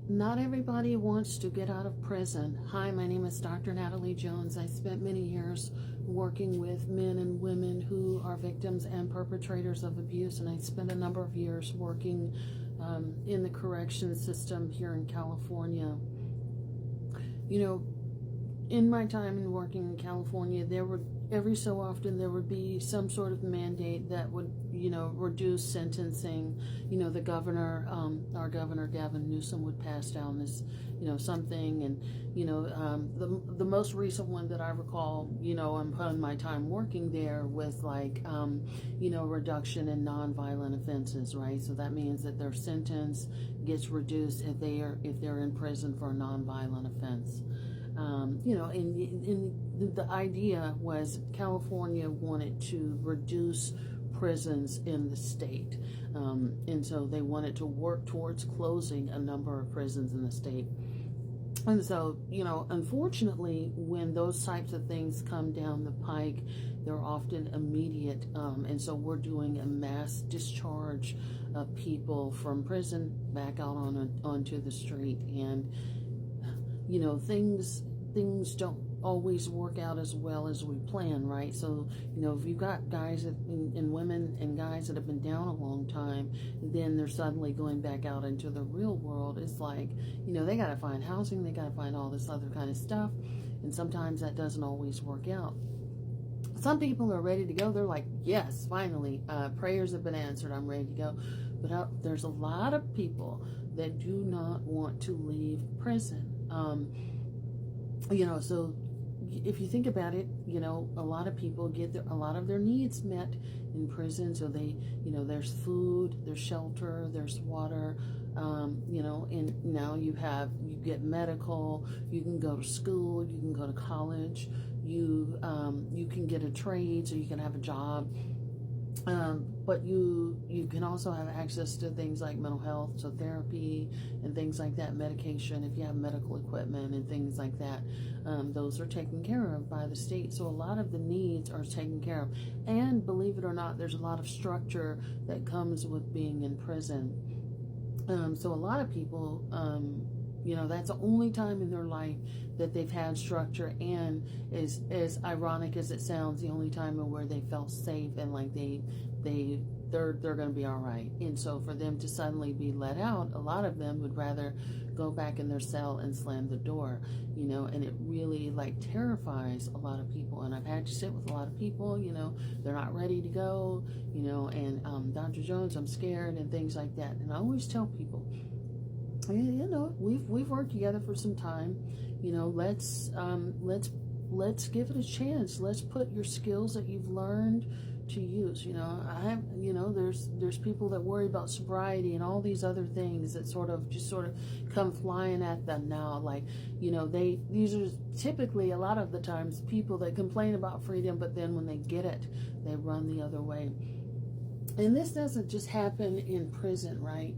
Not everybody wants to get out of prison. Hi, my name is Dr. Natalie Jones. I spent many years working with men and women who are victims and perpetrators of abuse, and I spent a number of years working in the correction system here in California. You know, in my time in working in California, there would every so often there would be some sort of mandate that would, reduce sentencing. The governor, our governor Gavin Newsom, would pass down this, something, and the most recent one that I recall, upon my time working there was like, reduction in nonviolent offenses, right? So that means that their sentence gets reduced if they're in prison for a nonviolent offense. And the idea was California wanted to reduce prisons in the state. And so they wanted to work towards closing a number of prisons in the state. And so, unfortunately, when those types of things come down the pike, they're often immediate. And so we're doing a mass discharge of people from prison back out onto the street. And things don't always work out as well as we plan, right? So if you've got guys and women and guys that have been down a long time, then they're suddenly going back out into the real world. It's like, they got to find housing, they got to find all this other kind of stuff, and sometimes that doesn't always work out. Some people are ready to go. They're like, yes, finally, prayers have been answered, I'm ready to go. But there's a lot of people that do not want to leave prison. So if you think about it, a lot of people get a lot of their needs met in prison. So they, there's food, there's shelter, there's water, and now you get medical, you can go to school, you can go to college, you can get a trade, so you can have a job. But you can also have access to things like mental health, so therapy and things like that, medication, if you have medical equipment and things like that. Those are taken care of by the state. So a lot of the needs are taken care of. And believe it or not, there's a lot of structure that comes with being in prison. So a lot of people, that's the only time in their life that they've had structure, and as ironic as it sounds, the only time where they felt safe and like they're going to be all right. And so for them to suddenly be let out, a lot of them would rather go back in their cell and slam the door, and it really like terrifies a lot of people. And I've had to sit with a lot of people, they're not ready to go, and Dr. Jones, I'm scared, and things like that. And I always tell people, we've worked together for some time. Let's give it a chance. Let's put your skills that you've learned to use. There's people that worry about sobriety and all these other things that sort of come flying at them now. Like, these are typically a lot of the times people that complain about freedom, but then when they get it, they run the other way. And this doesn't just happen in prison, right?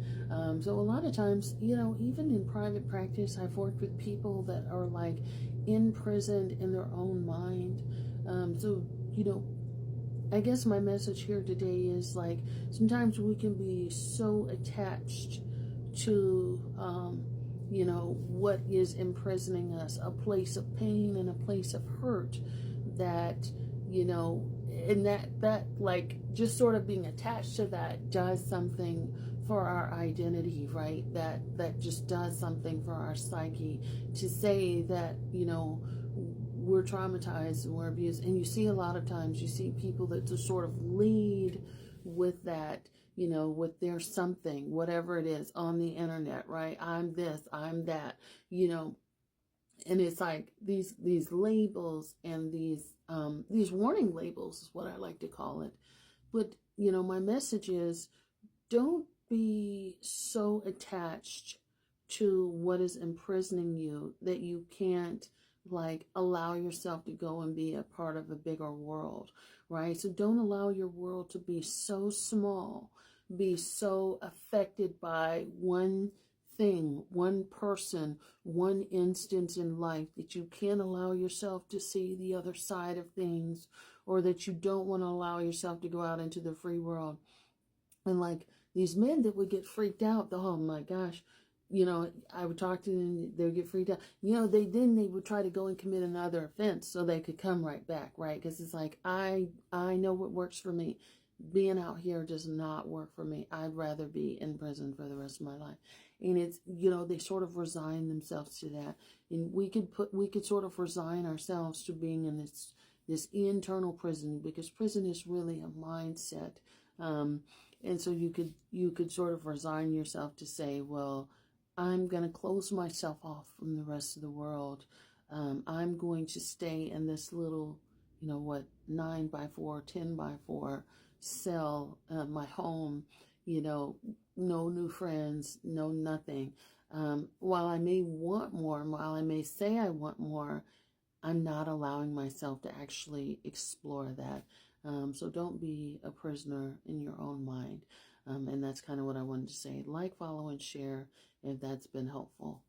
So a lot of times, even in private practice, I've worked with people that are like imprisoned in their own mind. I guess my message here today is like, sometimes we can be so attached to, what is imprisoning us, a place of pain and a place of hurt that, and that like just sort of being attached to that does something for our identity, right? That just does something for our psyche, to say that, we're traumatized and we're abused. And you see a lot of times, you see people that just sort of lead with that, with their something, whatever it is on the internet, right? I'm this, I'm that, and it's like these labels and these warning labels is what I like to call it. But my message is, don't be so attached to what is imprisoning you that you can't like allow yourself to go and be a part of a bigger world, right? So don't allow your world to be so small, be so affected by one thing, one person, one instance in life, that you can't allow yourself to see the other side of things, or that you don't want to allow yourself to go out into the free world. And like these men that would get freaked out, oh my gosh, I would talk to them, they would get freaked out. They would try to go and commit another offense so they could come right back, right? Because it's like, I know what works for me. Being out here does not work for me. I'd rather be in prison for the rest of my life. And it's, they sort of resign themselves to that. And we could sort of resign ourselves to being in this internal prison, because prison is really a mindset. And so you could sort of resign yourself to say, well, I'm going to close myself off from the rest of the world. I'm going to stay in this little, 9x4, 10x4 cell, my home, no new friends, no nothing. While I may want more, and while I may say I want more, I'm not allowing myself to actually explore that. So don't be a prisoner in your own mind. And that's kind of what I wanted to say. Like, follow, and share if that's been helpful.